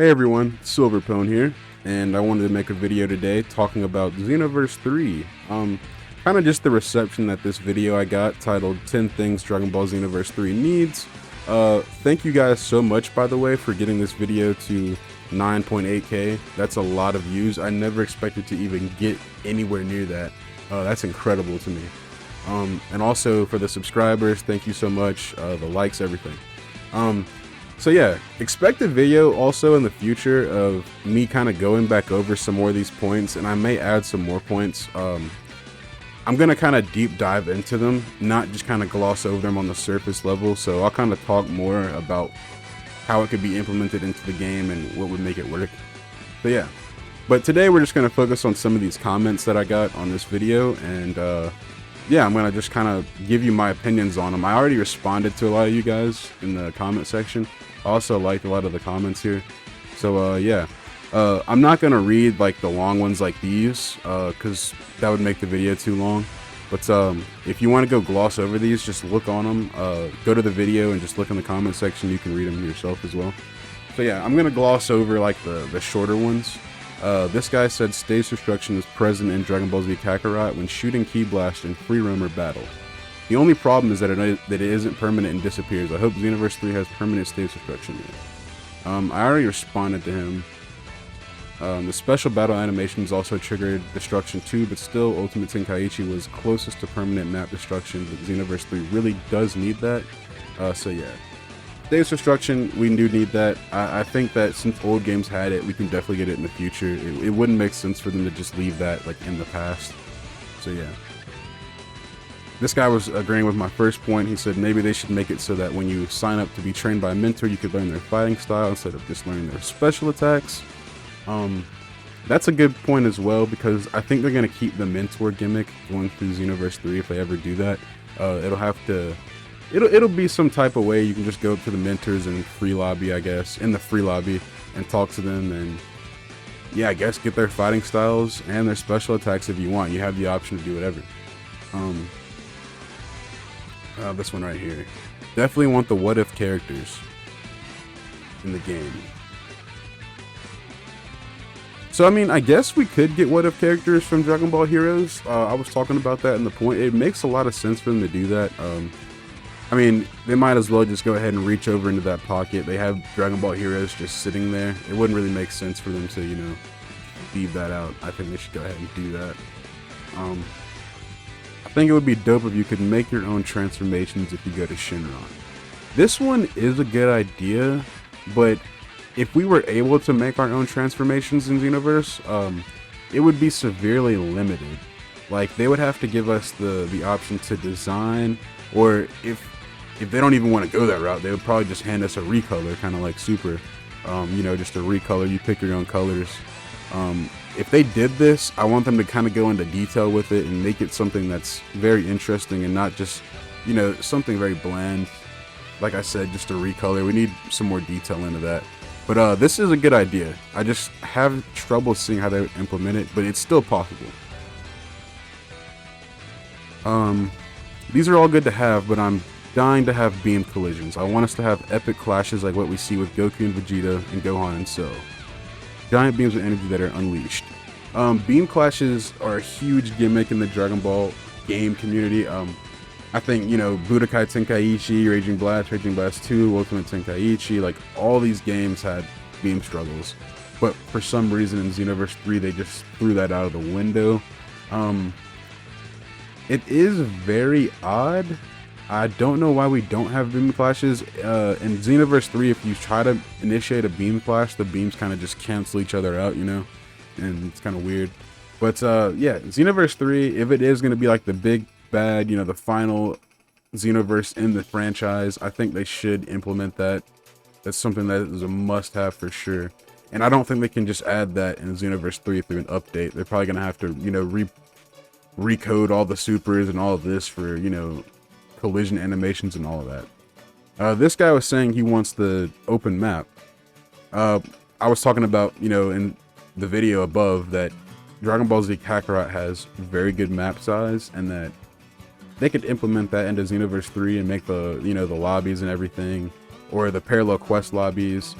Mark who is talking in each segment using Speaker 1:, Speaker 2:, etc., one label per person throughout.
Speaker 1: Hey everyone, Silverpone here, and I wanted to make a video today talking about Xenoverse 3. Kind of just the reception that this video I got titled 10 Things Dragon Ball Xenoverse 3 Needs. Thank you guys so much, by the way, for getting this video to 9.8k. That's a lot of views. I never expected to even get anywhere near that. That's incredible to me. And also for the subscribers, thank you so much, the likes, everything. So yeah, expect a video also in the future of me kind of going back over some more of these points, and I may add some more points. I'm going to kind of deep dive into them, not just kind of gloss over them on the surface level, so I'll kind of talk more about how it could be implemented into the game and what would make it work. So yeah, but today we're just going to focus on some of these comments that I got on this video, and yeah, I'm going to just kind of give you my opinions on them. I already responded to a lot of you guys in the comment section. I also liked a lot of the comments here. So yeah, I'm not going to read like the long ones like these because that would make the video too long. But if you want to go gloss over these, just look on them. Go to the video and just look in the comment section. You can read them yourself as well. So yeah, I'm going to gloss over like the shorter ones. This guy said stage destruction is present in Dragon Ball Z Kakarot when shooting Ki Blast in free roamer battle. The only problem is that it isn't permanent and disappears. I hope Xenoverse 3 has permanent stage destruction in it. I already responded to him. The special battle animations also triggered destruction too, but still Ultimate Tenkaichi was closest to permanent map destruction, but Xenoverse 3 really does need that. So yeah. Stage destruction, we do need that. I think that since old games had it, we can definitely get it in the future. It wouldn't make sense for them to just leave that like in the past. So yeah. This guy was agreeing with my first point. He said maybe they should make it so that when you sign up to be trained by a mentor, you could learn their fighting style instead of just learning their special attacks. That's a good point as well, because I think they're going to keep the mentor gimmick going through Xenoverse 3 if they ever do that. It'll be some type of way you can just go up to the mentors in free lobby, I guess, in the free lobby, and talk to them, and yeah, I guess get their fighting styles and their special attacks if you want. You have the option to do whatever. This one right here. Definitely want the what if characters in the game. So I mean, I guess we could get what if characters from Dragon Ball Heroes. I was talking about that in the point. It makes a lot of sense for them to do that. I mean, they might as well just go ahead and reach over into that pocket. They have Dragon Ball Heroes just sitting there. It wouldn't really make sense for them to, you know, leave that out. I think they should go ahead and do that. I think it would be dope if you could make your own transformations if you go to Shinron. This one is a good idea, but if we were able to make our own transformations in Xenoverse, it would be severely limited. Like, they would have to give us the option to design, or if they don't even want to go that route, they would probably just hand us a recolor, kind of like Super. You know, just a recolor, you pick your own colors. If they did this, I want them to kind of go into detail with it and make it something that's very interesting and not just, you know, something very bland. Like I said, just a recolor. We need some more detail into that. But this is a good idea. I just have trouble seeing how they would implement it, but it's still possible. These are all good to have, but I'm dying to have beam collisions. I want us to have epic clashes like what we see with Goku and Vegeta and Gohan and Cell. Giant beams of energy that are unleashed. Beam clashes are a huge gimmick in the Dragon Ball game community. I think, you know, Budokai Tenkaichi, Raging Blast 2, Ultimate Tenkaichi, like all these games had beam struggles. But for some reason in Xenoverse 3, they just threw that out of the window. It is very odd. I don't know why we don't have beam clashes. In Xenoverse 3, if you try to initiate a beam clash, the beams kind of just cancel each other out, you know? And it's kind of weird. But yeah, Xenoverse 3, if it is going to be like the big bad, you know, the final Xenoverse in the franchise, I think they should implement that. That's something that is a must-have for sure. And I don't think they can just add that in Xenoverse 3 through an update. They're probably going to have to, you know, recode all the supers and all of this for, you know, collision animations and all of that. This guy was saying he wants the open map. I was talking about, you know, in the video above that Dragon Ball Z Kakarot has very good map size, and that they could implement that into Xenoverse 3 and make the, you know, the lobbies and everything, or the parallel quest lobbies,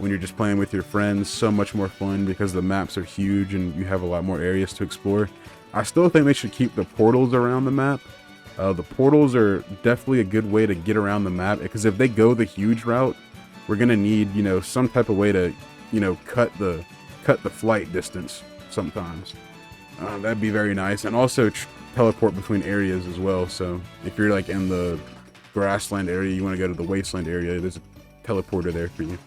Speaker 1: when you're just playing with your friends. So much more fun because the maps are huge and you have a lot more areas to explore. I still think they should keep the portals around the map. The portals are definitely a good way to get around the map, because if they go the huge route, we're gonna need, you know, some type of way to, you know, cut the flight distance sometimes. That'd be very nice, and also teleport between areas as well. So if you're like in the grassland area, you want to go to the wasteland area, there's a teleporter there for you.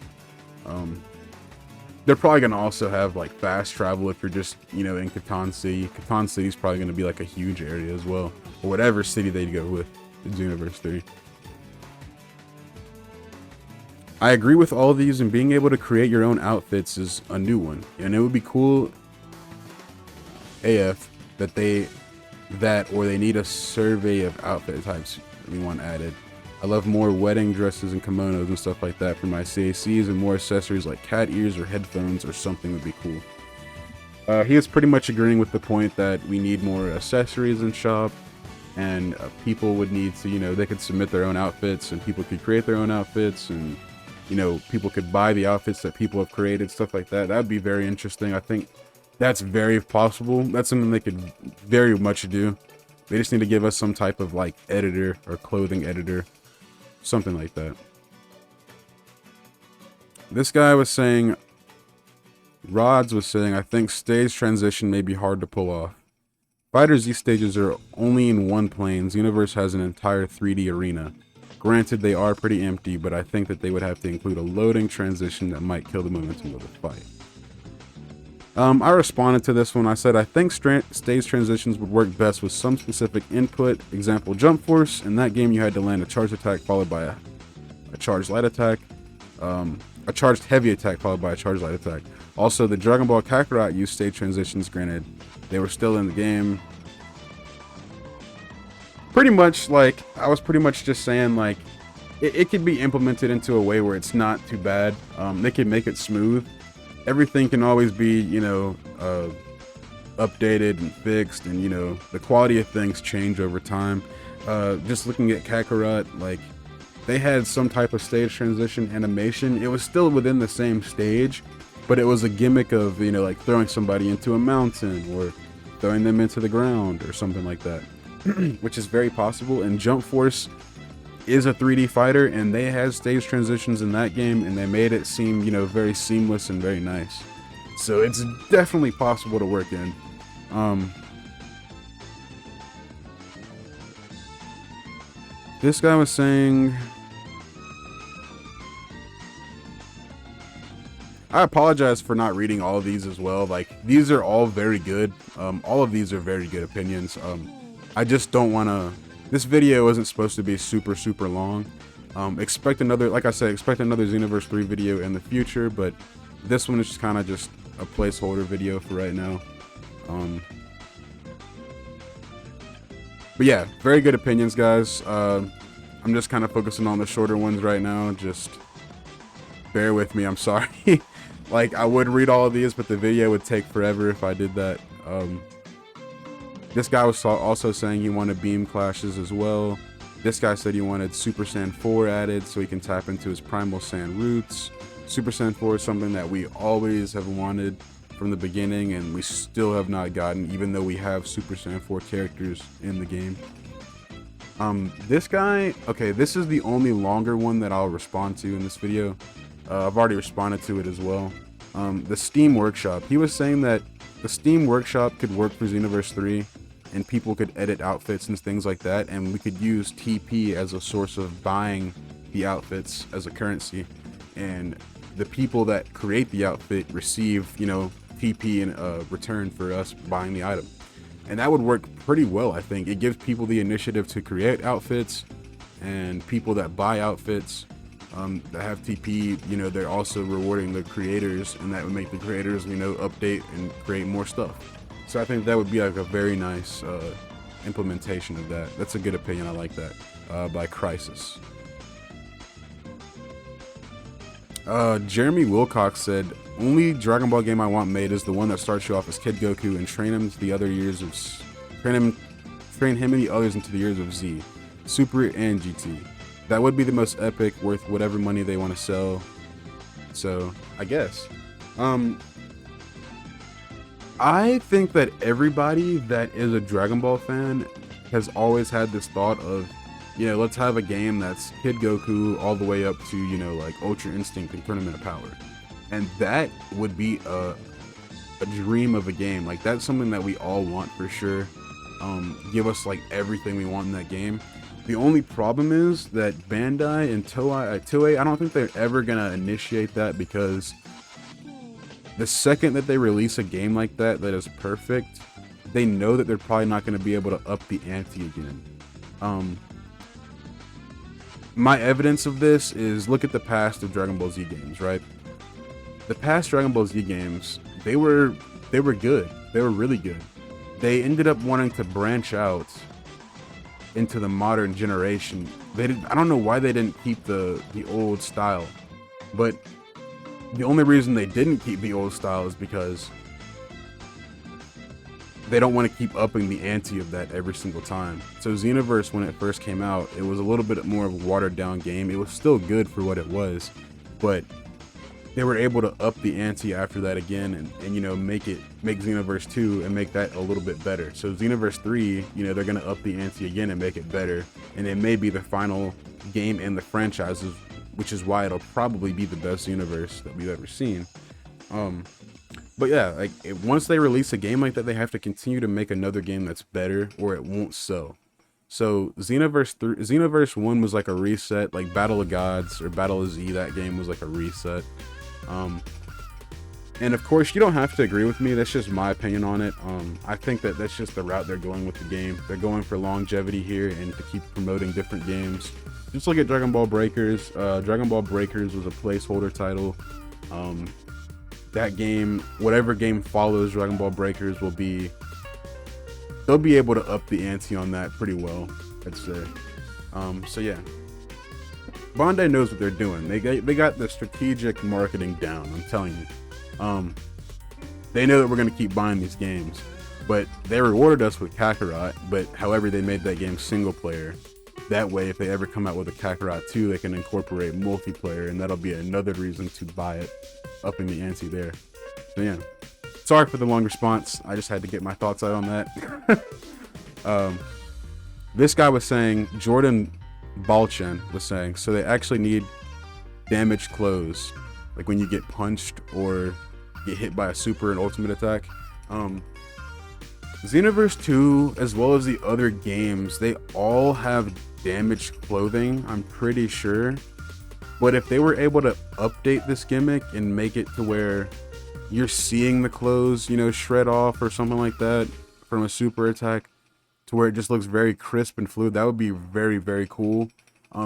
Speaker 1: They're probably gonna also have like fast travel if you're just, you know, in Catan City. Catan City is probably gonna be like a huge area as well, or whatever city they go with in Xenoverse 3. I agree with all these, and being able to create your own outfits is a new one, and it would be cool AF that they need a survey of outfit types we want added. I love more wedding dresses and kimonos and stuff like that for my CACs, and more accessories like cat ears or headphones or something would be cool. He is pretty much agreeing with the point that we need more accessories in shop, and people would need to, you know, they could submit their own outfits, and people could create their own outfits, and, you know, people could buy the outfits that people have created, stuff like that. That would be very interesting. I think that's very possible. That's something they could very much do. They just need to give us some type of like editor or clothing editor, something like that. This guy was saying, Rods was saying, I think stage transition may be hard to pull off. Fighter Z stages are only in one plane. Xenoverse has an entire 3D arena. Granted, they are pretty empty, but I think that they would have to include a loading transition that might kill the momentum of the fight. I responded to this one. I said, I think stage transitions would work best with some specific input. Example, Jump Force. In that game, you had to land a charged attack followed by a charged light attack. A charged heavy attack followed by a charged light attack. Also, the Dragon Ball Kakarot used stage transitions. Granted, they were still in the game. Pretty much, like, I was pretty much just saying, like, it could be implemented into a way where it's not too bad. They can make it smooth. Everything can always be, you know, updated and fixed, and, you know, the quality of things change over time. Just looking at Kakarot, like, they had some type of stage transition animation. It was still within the same stage, but it was a gimmick of, you know, like throwing somebody into a mountain or throwing them into the ground or something like that, which is very possible. And Jump Force is a 3D fighter, and they had stage transitions in that game, and they made it seem, you know, very seamless and very nice. So it's definitely possible to work in. This guy was saying, I apologize for not reading all of these as well. Like, these are all very good. All of these are very good opinions. I just don't want to, this video isn't supposed to be super long. Expect another, like I said, expect another Xenoverse 3 video in the future, but this one is just kind of just a placeholder video for right now. But yeah, very good opinions, guys. I'm just kind of focusing on the shorter ones right now. Just bear with me, I'm sorry. Like, I would read all of these, but the video would take forever if I did that. This guy was also saying he wanted beam clashes as well. This guy said he wanted Super Saiyan 4 added so he can tap into his Primal Saiyan roots. Super Saiyan 4 is something that we always have wanted from the beginning, and we still have not gotten, even though we have Super Saiyan 4 characters in the game. This guy, okay, this is the only longer one that I'll respond to in this video. I've already responded to it as well. The Steam Workshop. He was saying that the Steam Workshop could work for Xenoverse 3, and people could edit outfits and things like that, and we could use TP as a source of buying the outfits as a currency, and the people that create the outfit receive, you know, TP in return for us buying the item. And that would work pretty well, I think. It gives people the initiative to create outfits, and people that buy outfits that have TP, you know, they're also rewarding the creators, and that would make the creators, you know, update and create more stuff. So I think that would be like a very nice implementation of that. That's a good opinion. I like that. By Crisis. Jeremy Wilcox said, only Dragon Ball game I want made is the one that starts you off as Kid Goku and train him and the others into the years of Z, Super, and GT. That would be the most epic, worth whatever money they want to sell. So I guess. I think that everybody that is a Dragon Ball fan has always had this thought of, let's have a game that's Kid Goku all the way up to, like Ultra Instinct and Tournament of Power. And that would be a dream of a game. Like, that's something that we all want for sure. Give us like everything we want in that game. The only problem is that Bandai and Toei, I don't think they're ever gonna initiate that, because the second that they release a game like that is perfect, they know that they're probably not going to be able to up the ante again. My evidence of this is, look at the past of Dragon Ball Z games, right? The past Dragon Ball Z games, they were good. They were really good. They ended up wanting to branch out into the modern generation. I don't know why they didn't keep the old style, but the only reason they didn't keep the old style is because they don't want to keep upping the ante of that every single time. So Xenoverse, when it first came out, it was a little bit more of a watered down game. It was still good for what it was, but they were able to up the ante after that again, and make Xenoverse 2 and make that a little bit better. So Xenoverse 3, they're going to up the ante again and make it better, and it may be the final game in the franchises, which is why it'll probably be the best universe that we've ever seen. But yeah, like, once they release a game like that, they have to continue to make another game that's better, or it won't sell. So Xenoverse 1 was like a reset, like Battle of Gods or Battle of Z, that game was like a reset. And of course, you don't have to agree with me. That's just my opinion on it. I think that that's just the route they're going with the game. They're going for longevity here and to keep promoting different games. Just look at Dragon Ball Breakers. Dragon Ball Breakers was a placeholder title. That game, whatever game follows Dragon Ball Breakers, they'll be able to up the ante on that pretty well, I'd say. So yeah, Bandai knows what they're doing. They got the strategic marketing down, I'm telling you. They know that we're going to keep buying these games, but they rewarded us with Kakarot. But however, they made that game single player. That way, if they ever come out with a Kakarot 2, they can incorporate multiplayer, and that'll be another reason to buy it, upping the ante there. So yeah, sorry for the long response. I just had to get my thoughts out on that. This guy was saying, Jordan Balchen was saying, so they actually need damaged clothes, like when you get punched or get hit by a super and ultimate attack. Xenoverse 2, as well as the other games, they all have damaged clothing, I'm pretty sure. But if they were able to update this gimmick and make it to where you're seeing the clothes, shred off or something like that from a super attack, to where it just looks very crisp and fluid, that would be very, very cool.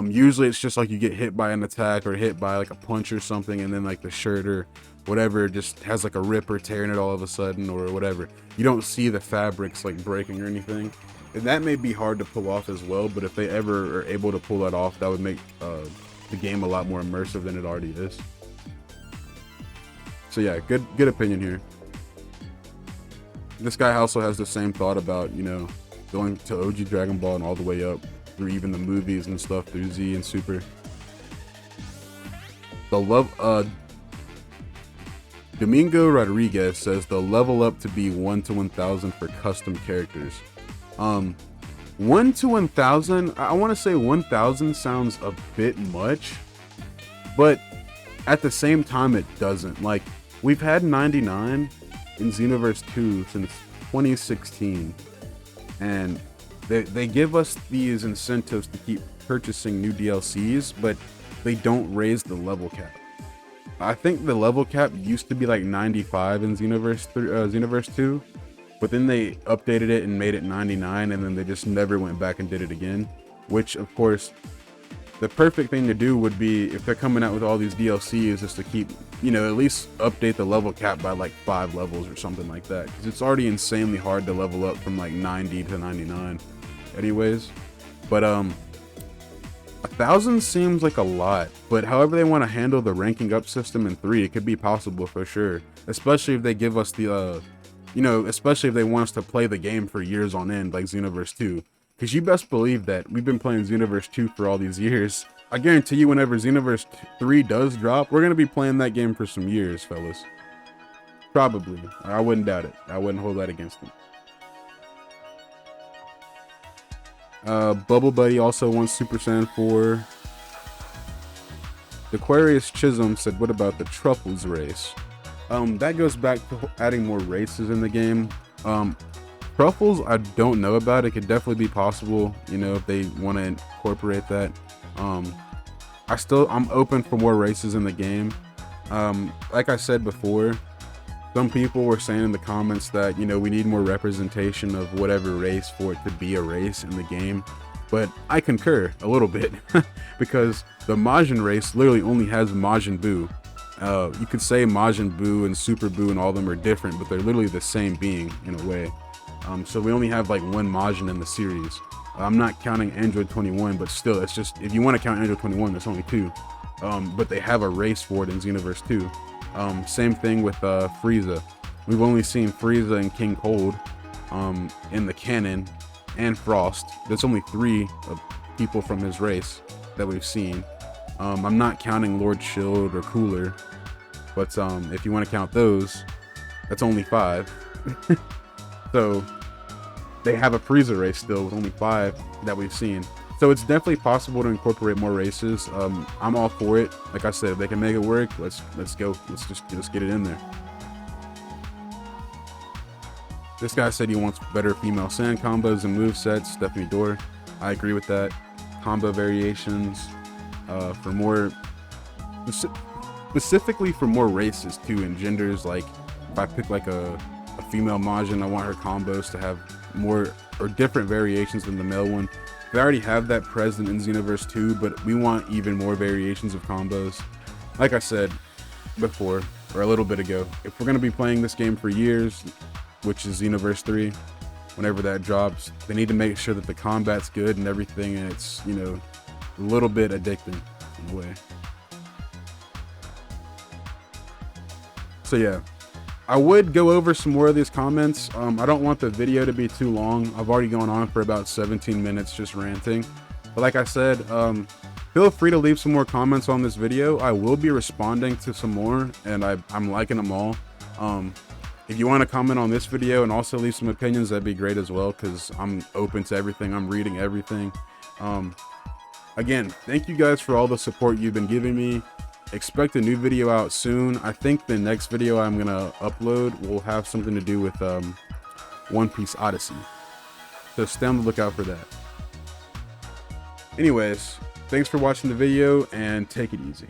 Speaker 1: Usually it's just like you get hit by an attack or hit by like a punch or something, and then like the shirt or whatever just has like a rip or tearing it all of a sudden or whatever. You don't see the fabrics like breaking or anything. And that may be hard to pull off as well, but if they ever are able to pull that off, that would make the game a lot more immersive than it already is. So yeah, good opinion here. This guy also has the same thought about, going to OG Dragon Ball and all the way up through even the movies and stuff through Z and Super. Domingo Rodriguez says they'll level up to be 1 to 1000 for custom characters. 1 to 1000, I want to say 1000 sounds a bit much, but at the same time it doesn't. Like, we've had 99 in Xenoverse 2 since 2016, and they give us these incentives to keep purchasing new DLCs, but they don't raise the level cap. I think the level cap used to be like 95 in Xenoverse 2, but then they updated it and made it 99, and then they just never went back and did it again. Which, of course, the perfect thing to do would be, if they're coming out with all these DLCs, is to keep, at least update the level cap by like 5 levels or something like that, because it's already insanely hard to level up from like 90 to 99 anyways. But 1000 seems like a lot, but however they want to handle the ranking up system in 3, it could be possible for sure, especially if they give us the especially if they want us to play the game for years on end like Xenoverse 2. Because you best believe that we've been playing Xenoverse 2 for all these years, I guarantee you whenever Xenoverse 3 does drop, we're going to be playing that game for some years, fellas. Probably. I wouldn't doubt it. I wouldn't hold that against them. Bubble Buddy also wants Super Saiyan 4. Aquarius Chisholm said, what about the Truffles race? That goes back to adding more races in the game. Truffles, I don't know about. It could definitely be possible, you know, if they want to incorporate that. I'm open for more races in the game. Like I said before, some people were saying in the comments that, you know, we need more representation of whatever race for it to be a race in the game. But I concur a little bit because the Majin race literally only has Majin Buu. You could say Majin Buu and Super Buu and all of them are different, but they're literally the same being in a way. So we only have like one Majin in the series. I'm not counting Android 21, but still, it's just, if you want to count Android 21, there's only two. But they have a race for it in Xenoverse 2. Same thing with Frieza. We've only seen Frieza and King Cold in the canon, and Frost. There's only 3 people from his race that we've seen. I'm not counting Lord Shield or Cooler, but if you want to count those, that's only 5. So they have a Frieza race still with only 5 that we've seen. So it's definitely possible to incorporate more races. I'm all for it. Like I said, if they can make it work, let's go. Let's get it in there. This guy said he wants better female sand combos and movesets. Stephanie Dorr, I agree with that. Combo variations for more, specifically for more races too, and genders. Like if I pick like a female Majin, I want her combos to have more or different variations than the male one. They already have that present in Xenoverse 2, but we want even more variations of combos. Like I said before, or a little bit ago, if we're going to be playing this game for years, which is Xenoverse 3, whenever that drops, they need to make sure that the combat's good and everything, and it's, you know, a little bit addicting in a way. So yeah, I would go over some more of these comments. I don't want the video to be too long. I've already gone on for about 17 minutes just ranting. But like I said, feel free to leave some more comments on this video. I will be responding to some more, and I'm liking them all. If you want to comment on this video and also leave some opinions, that'd be great as well, because I'm open to everything. I'm reading everything. Again, thank you guys for all the support you've been giving me. Expect a new video out soon. I think the next video I'm gonna upload will have something to do with One Piece Odyssey. So stay on the lookout for that. Anyways, thanks for watching the video and take it easy.